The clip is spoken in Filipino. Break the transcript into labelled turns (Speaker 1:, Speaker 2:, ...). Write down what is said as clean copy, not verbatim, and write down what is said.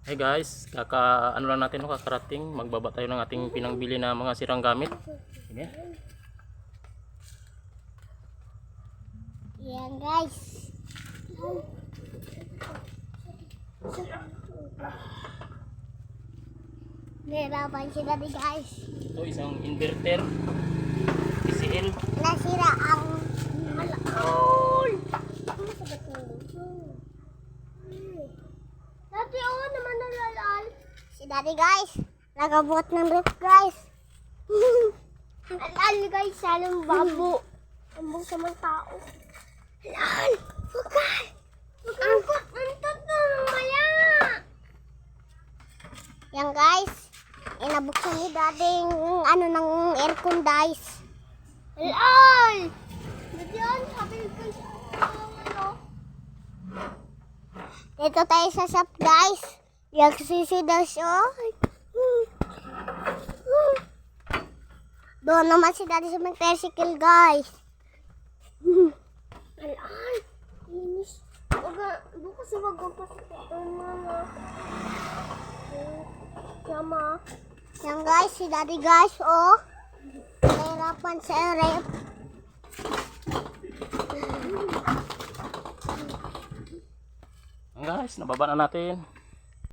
Speaker 1: Hey guys, ano lang natin, no, kakarating. Magbaba tayo ng ating pinangbili na mga sirang gamit. Sige.
Speaker 2: Yan guys. Nirapan sila di guys.
Speaker 1: Ito isang inverter PCL.
Speaker 2: Nasira ang alaol. Dati ako naman nalalal. Si daddy guys, nagabuhat ng rip guys. Alal guys, salang babo. Ambong sa mga tao. Alal! Bukal! Angkot! Antot na mamaya! Yan guys, inabuksan ni daddy ano ng aircon guys. Alal! Diyan, sabi ko ano. Dito tayo sa shop guys. Yan sisi daw siya. Doon naman si daddy sa may tricycle guys. Alay, inis. Bukas magpapas ito mama. Sama. Yan guys, si daddy guys, oh. Nahirapan sa rep.
Speaker 1: Guys, nababa na natin.